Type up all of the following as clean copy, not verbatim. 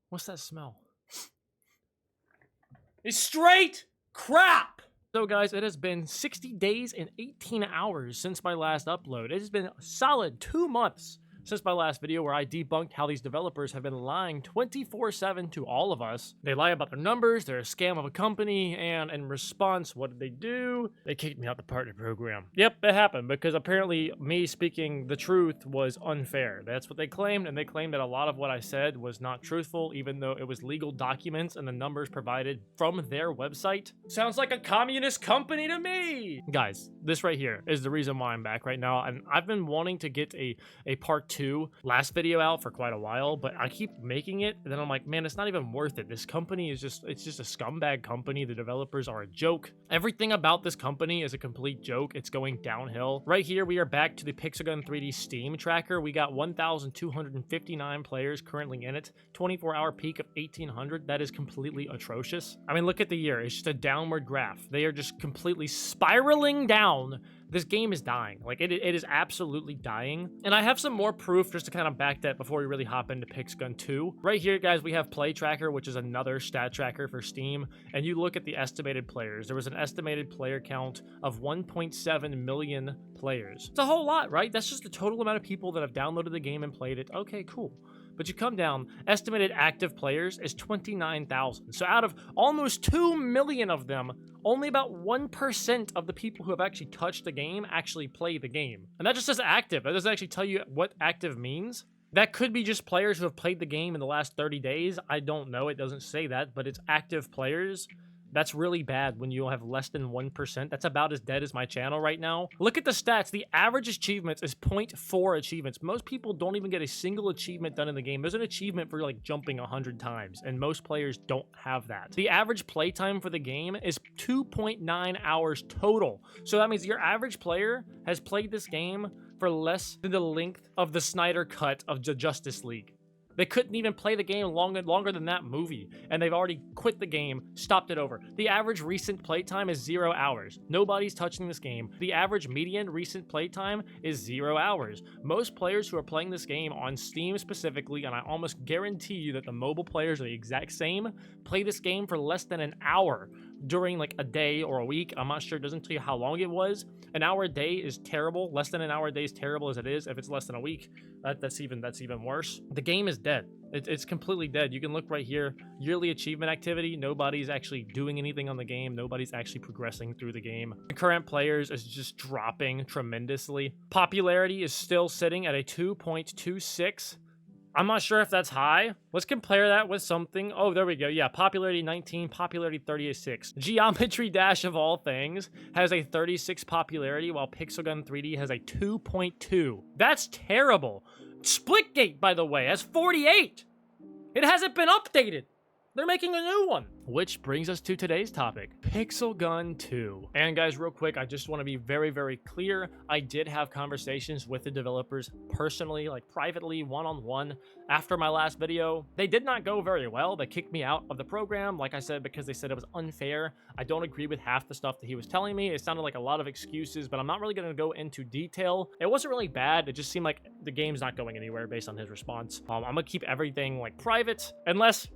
What's that smell? It's straight crap! So guys, it has been 60 days and 18 hours since my last upload. It has been a solid 2 months since my last video where I debunked how these developers have been lying 24/7 to all of us. They lie about their numbers, they're a scam of a company, and in response, what did they do? They kicked me out the partner program. Yep, it happened because apparently me speaking the truth was unfair. That's what they claimed, and they claimed that a lot of what I said was not truthful, even though it was legal documents and the numbers provided from their website. Sounds like a communist company to me! Guys, this right here is the reason why I'm back right now, and I've been wanting to get a part 2 last video out for quite a while, but I keep making it, and then I'm like, man, it's not even worth it. This company is it's just a scumbag company. The developers are a joke. Everything about this company is a complete joke. It's going downhill. Right here, we are back to the Pixelgun 3D Steam tracker. We got 1,259 players currently in it, 24-hour peak of 1,800. That is completely atrocious. I mean, look at the year. It's just a downward graph. They are just completely spiraling down. This game is dying. Like, it is absolutely dying. And I have some more proof just to kind of back that before we really hop into Pixelgun 2. Right here, guys, we have Play Tracker, which is another stat tracker for Steam. And you look at the estimated players. There was an estimated player count of 1.7 million players. It's a whole lot, right? That's just the total amount of people that have downloaded the game and played it. Okay, cool. But you come down, estimated active players is 29,000. So out of almost 2 million of them, only about 1% of the people who have actually touched the game actually play the game. And that just says active. That doesn't actually tell you what active means. That could be just players who have played the game in the last 30 days. I don't know. It doesn't say that, but it's active players. That's really bad when you have less than 1%. That's about as dead as my channel right now. Look at the stats. The average achievements is 0.4 achievements. Most people don't even get a single achievement done in the game. There's an achievement for like jumping 100 times, and most players don't have that. The average playtime for the game is 2.9 hours total. So that means your average player has played this game for less than the length of the Snyder Cut of the Justice League. They couldn't even play the game longer than that movie, and they've already quit the game, stopped it over. The average recent playtime is 0 hours. Nobody's touching this game. The average median recent playtime is 0 hours. Most players who are playing this game on Steam specifically, and I almost guarantee you that the mobile players are the exact same, play this game for less than an hour during like a day or a week. I'm not sure. It doesn't tell you how long it was. An hour a day is terrible. Less than an hour a day is terrible as it is. If it's less than a week, that's even worse. The game is dead. It's completely dead. You can look right here. Yearly achievement activity. Nobody's actually doing anything on the game. Nobody's actually progressing through the game. Current players is just dropping tremendously. Popularity is still sitting at a 2.26. I'm not sure if that's high. Let's compare that with something. Oh, there we go. Yeah, popularity 19, popularity 36. Geometry Dash, of all things, has a 36 popularity, while Pixelgun 3D has a 2.2. That's terrible. Splitgate, by the way, has 48. It hasn't been updated. They're making a new one. Which brings us to today's topic, Pixelgun 2. And guys, real quick, I just want to be very, very clear. I did have conversations with the developers personally, like privately, one-on-one, after my last video. They did not go very well. They kicked me out of the program, like I said, because they said it was unfair. I don't agree with half the stuff that he was telling me. It sounded like a lot of excuses, but I'm not really going to go into detail. It wasn't really bad. It just seemed like the game's not going anywhere based on his response. I'm going to keep everything like private, unless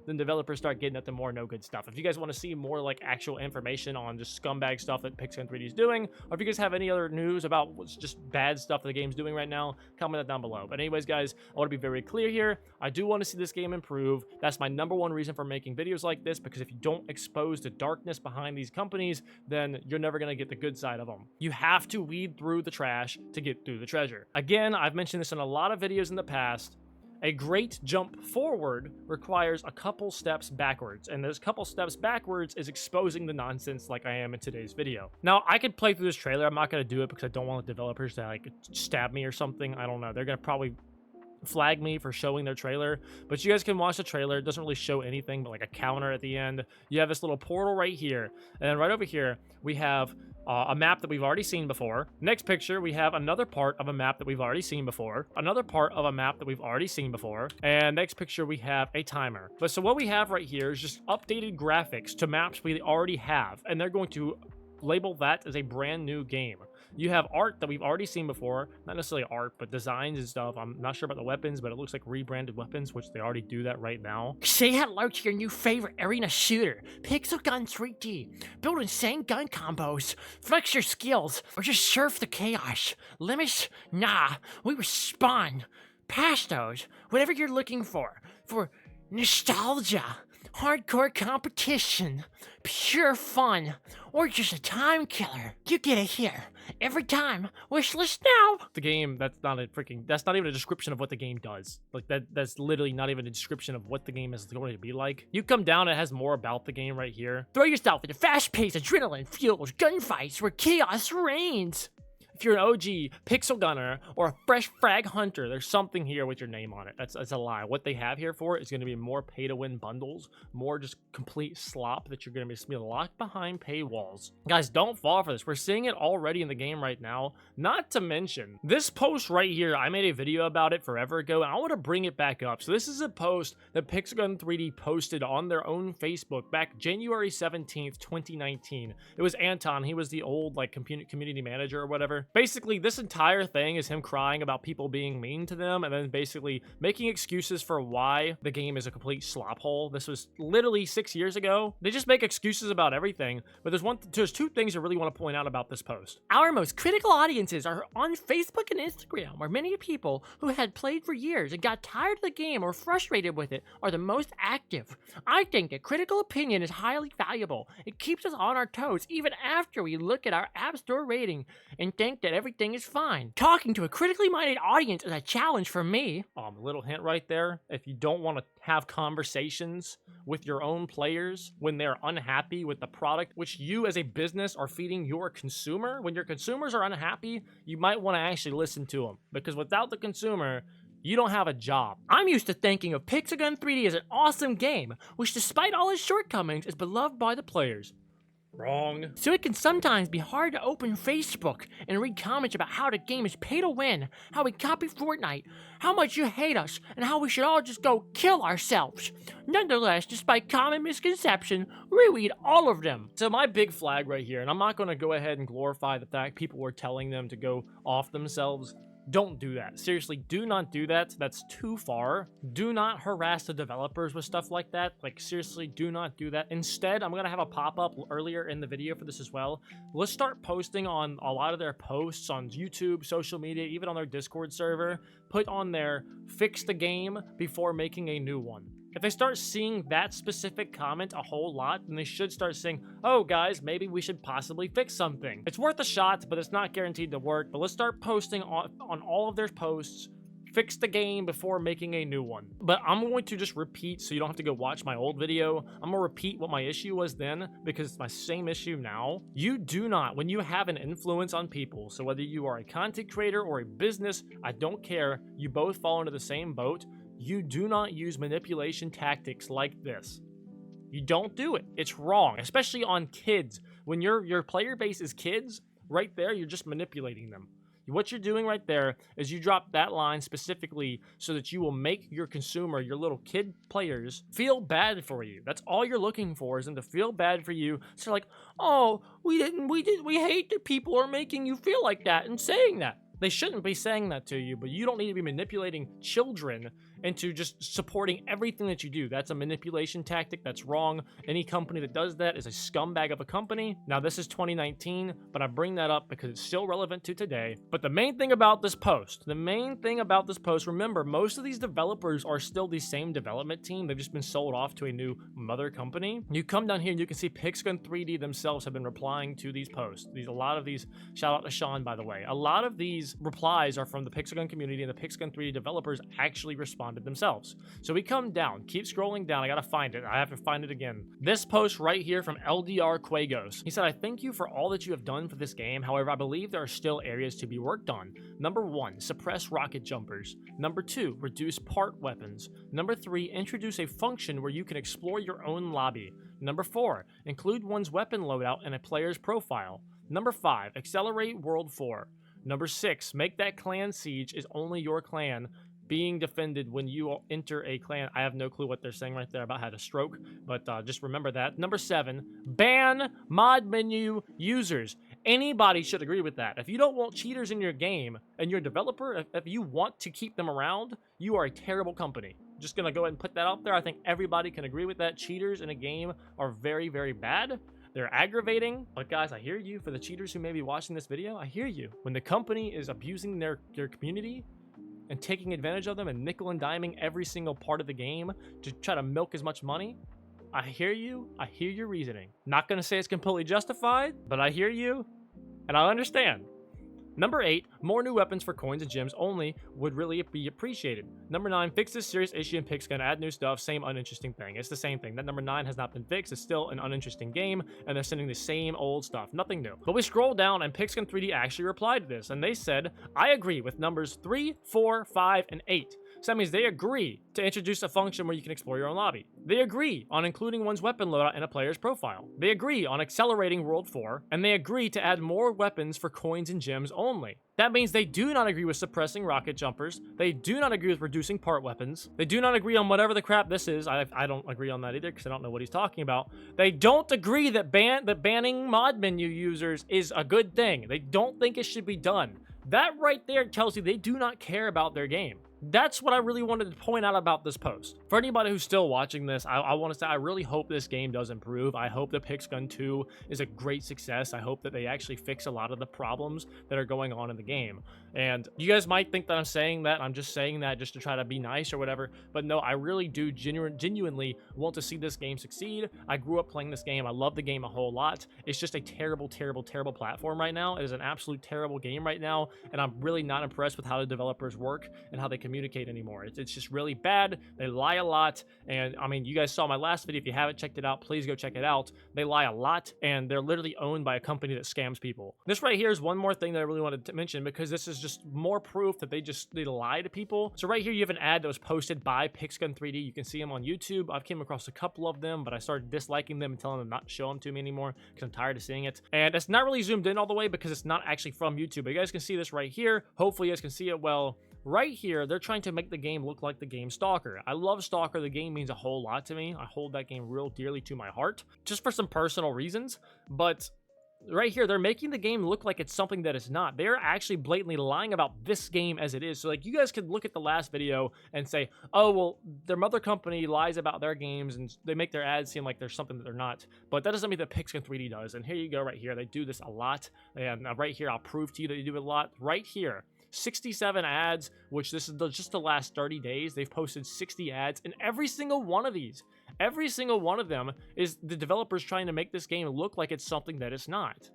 then developers start getting at the more no good stuff. If you guys want to see more like actual information on just scumbag stuff that Pixelgun 3D is doing, or if you guys have any other news about what's just bad stuff that the game's doing right now, comment that down below. But anyways, guys, I want to be very clear here. I do want to see this game improve. That's my #1 reason for making videos like this, because if you don't expose the darkness behind these companies, then you're never going to get the good side of them. You have to weed through the trash to get through the treasure. Again, I've mentioned this in a lot of videos in the past. A great jump forward requires a couple steps backwards, and those couple steps backwards is exposing the nonsense like I am in today's video. Now, I could play through this trailer. I'm not going to do it because I don't want the developers to like stab me or something. I don't know. They're going to probably flag me for showing their trailer, but you guys can watch the trailer. It doesn't really show anything but like a counter at the end. You have this little portal right here, and then right over here we have a map that we've already seen before. Next picture, we have another part of a map that we've already seen before. Another part of a map that we've already seen before. And next picture, we have a timer. But so what we have right here is just updated graphics to maps we already have. And they're going to label that as a brand new game. You have art that we've already seen before. Not necessarily art, but designs and stuff. I'm not sure about the weapons, but it looks like rebranded weapons, which they already do that right now. Say hello to your new favorite arena shooter, Pixel Gun 3D. Build insane gun combos, flex your skills, or just surf the chaos. Limits? Nah, we respond. Past those, whatever you're looking for nostalgia, hardcore competition, pure fun, or just a time killer, you get it here. Every time, wishlist now. The game, that's not even a description of what the game does. Like that's literally not even a description of what the game is going to be like. You come down, it has more about the game right here. Throw yourself into fast-paced, adrenaline-fueled gunfights where chaos reigns. If you're an OG pixel gunner or a fresh frag hunter, there's something here with your name on it. That's a lie. What they have here for is going to be more pay-to-win bundles, more just complete slop that you're going to be locked behind paywalls. Guys, don't fall for this. We're seeing it already in the game right now. Not to mention, this post right here, I made a video about it forever ago, and I want to bring it back up. So this is a post that Pixelgun 3D posted on their own Facebook back January 17th, 2019. It was Anton. He was the old like community manager or whatever. Basically, this entire thing is him crying about people being mean to them and then basically making excuses for why the game is a complete slop hole. This was literally 6 years ago. They just make excuses about everything, but there's two things I really want to point out about this post. Our most critical audiences are on Facebook and Instagram, where many people who had played for years and got tired of the game or frustrated with it are the most active. I think that critical opinion is highly valuable. It keeps us on our toes even after we look at our App Store rating and think that everything is fine. Talking to a critically minded audience is a challenge for me. A little hint right there. If you don't want to have conversations with your own players when they're unhappy with the product, which you as a business are feeding your consumer, when your consumers are unhappy, you might want to actually listen to them, because without the consumer, you don't have a job. I'm used to thinking of Pixelgun 3D as an awesome game, which despite all its shortcomings is beloved by the players. Wrong. So it can sometimes be hard to open Facebook and read comments about how the game is pay to win, how we copy Fortnite, how much you hate us, and how we should all just go kill ourselves. Nonetheless, despite common misconception, we read all of them. So my big flag right here, and I'm not going to go ahead and glorify the fact people were telling them to go off themselves. Don't do that. Seriously, do not do that. That's too far. Do not harass the developers with stuff like that. Like, seriously, do not do that. Instead, I'm going to have a pop-up earlier in the video for this as well. Let's start posting on a lot of their posts on YouTube, social media, even on their Discord server. Put on there, fix the game before making a new one. If they start seeing that specific comment a whole lot, then they should start saying, oh guys, maybe we should possibly fix something. It's worth a shot, but it's not guaranteed to work. But let's start posting on all of their posts, fix the game before making a new one. But I'm going to just repeat, so you don't have to go watch my old video. I'm gonna repeat what my issue was then, because it's my same issue now. You do not, when you have an influence on people, so whether you are a content creator or a business, I don't care, you both fall into the same boat. You do not use manipulation tactics like this. You don't do it. It's wrong, especially on kids. When your player base is kids, right there, you're just manipulating them. What you're doing right there is you drop that line specifically so that you will make your consumer, your little kid players, feel bad for you. That's all you're looking for, is them to feel bad for you. So like, oh, we hate that people are making you feel like that and saying that. They shouldn't be saying that to you, but you don't need to be manipulating children into just supporting everything that you do. That's a manipulation tactic. That's wrong. Any company that does that is a scumbag of a company. Now, this is 2019, but I bring that up because it's still relevant to today. But the main thing about this post, remember, most of these developers are still the same development team. They've just been sold off to a new mother company. You come down here and you can see Pixelgun 3D themselves have been replying to these posts. A lot of these, shout out to Sean, by the way, a lot of these replies are from the Pixelgun community, and the Pixelgun 3D developers actually responded themselves. So we come down, keep scrolling down. I gotta find it. I have to find it again. This post right here from LDR Quagos. He said, I thank you for all that you have done for this game. However, I believe there are still areas to be worked on. Number 1, suppress rocket jumpers. Number 2, reduce part weapons. Number 3, introduce a function where you can explore your own lobby. Number 4, include one's weapon loadout in a player's profile. Number 5, accelerate World 4. Number 6, make that clan siege is only your clan being defended when you enter a clan. I have no clue what they're saying right there about how to stroke, but just remember that. Number 7, ban mod menu users. Anybody should agree with that. If you don't want cheaters in your game and you're a developer, if you want to keep them around, you are a terrible company. Just gonna go ahead and put that out there. I think everybody can agree with that. Cheaters in a game are very, very bad. They're aggravating. But guys, I hear you. For the cheaters who may be watching this video, I hear you. When the company is abusing their community and taking advantage of them and nickel and diming every single part of the game to try to milk as much money, I hear you. I hear your reasoning. Not gonna say it's completely justified, but I hear you and I understand. Number 8, more new weapons for coins and gems only would really be appreciated. Number 9, fix this serious issue and Pix's gonna add new stuff, same uninteresting thing. It's the same thing. That number 9 has not been fixed, it's still an uninteresting game, and they're sending the same old stuff, nothing new. But we scroll down and Pixkin 3D actually replied to this, and they said, I agree with numbers 3, 4, 5, and 8. So that means they agree to introduce a function where you can explore your own lobby. They agree on including one's weapon loadout in a player's profile. They agree on accelerating World 4, and they agree to add more weapons for coins and gems only. That means they do not agree with suppressing rocket jumpers. They do not agree with reducing part weapons. They do not agree on whatever the crap this is. I don't agree on that either because I don't know what he's talking about. They don't agree that banning mod menu users is a good thing. They don't think it should be done. That right there tells you they do not care about their game. That's what I really wanted to point out about this post. For anybody who's still watching this, I want to say I really hope this game does improve. I hope that Pixgun 2 is a great success. I hope that they actually fix a lot of the problems that are going on in the game. And you guys might think that I'm saying that. I'm just saying that just to try to be nice or whatever. But no, I really do genuinely want to see this game succeed. I grew up playing this game. I love the game a whole lot. It's just a terrible, terrible, terrible platform right now. It is an absolute terrible game right now. And I'm really not impressed with how the developers work and how they communicate anymore. It's just really bad. They lie a lot. And I mean, you guys saw my last video. If you haven't checked it out, please go check it out. They lie a lot and they're literally owned by a company that scams people. This right here is one more thing that I really wanted to mention because this is just more proof that they lie to people. So right here you have an ad that was posted by Pixgun 3D. You can see them on YouTube. I've came across a couple of them, but I started disliking them and telling them not to show them to me anymore because I'm tired of seeing it. And it's not really zoomed in all the way because it's not actually from YouTube. But you guys can see this right here. Hopefully you guys can see it well. Right here, they're trying to make the game look like the game Stalker. I love Stalker. The game means a whole lot to me. I hold that game real dearly to my heart, just for some personal reasons. But right here, they're making the game look like it's something that it's not. They're actually blatantly lying about this game as it is. So, like, you guys could look at the last video and say, oh, well, their mother company lies about their games and they make their ads seem like there's something that they're not. But that doesn't mean that Pixgun 3D does. And here you go right here. They do this a lot. And right here, I'll prove to you that they do it a lot. Right here. 67 ads, which this is just the last 30 days. They've posted 60 ads, and every single one of these, every single one of them is the developers trying to make this game look like it's something that it's not.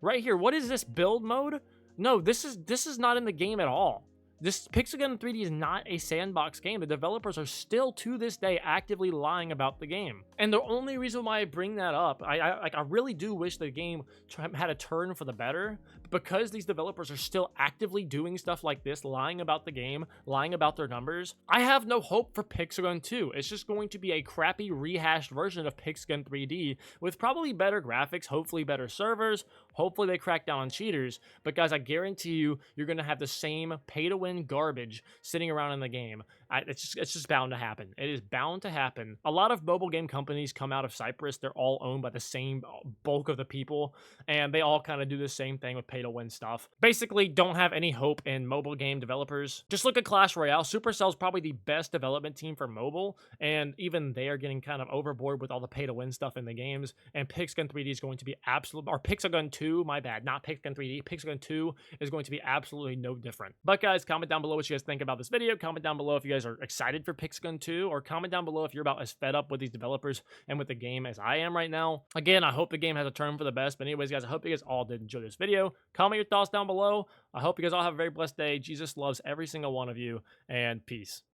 Right here, what is this, build mode? No, this is not in the game at all. This Pixelgun 3D is not a sandbox game. The developers are still, to this day, actively lying about the game. And the only reason why I bring that up, I really do wish the game had a turn for the better, because these developers are still actively doing stuff like this, lying about the game, lying about their numbers. I have no hope for Pixelgun 2. It's just going to be a crappy rehashed version of Pixelgun 3D with probably better graphics, hopefully better servers, hopefully they crack down on cheaters. But guys, I guarantee you, you're going to have the same pay-to-win garbage sitting around in the game. It's just bound to happen. It is bound to happen. A lot of mobile game companies come out of Cyprus. They're all owned by the same bulk of the people, and they all kind of do the same thing with pay-to-win stuff. Basically, don't have any hope in mobile game developers. Just look at Clash Royale. Supercell's probably the best development team for mobile, and even they are getting kind of overboard with all the pay-to-win stuff in the games, and Pixgun 3D is going to be absolute, or Pixelgun 2, my bad, not Pixgun 3D. Pixelgun 2 is going to be absolutely no different. But guys, comment down below what you guys think about this video. Comment down below if you guys are excited for Pixgun 2, or comment down below if you're about as fed up with these developers and with the game as I am right now. Again, I hope the game has a turn for the best. But anyways, guys, I hope you guys all did enjoy this video. Comment your thoughts down below. I hope you guys all have a very blessed day. Jesus loves every single one of you, and peace.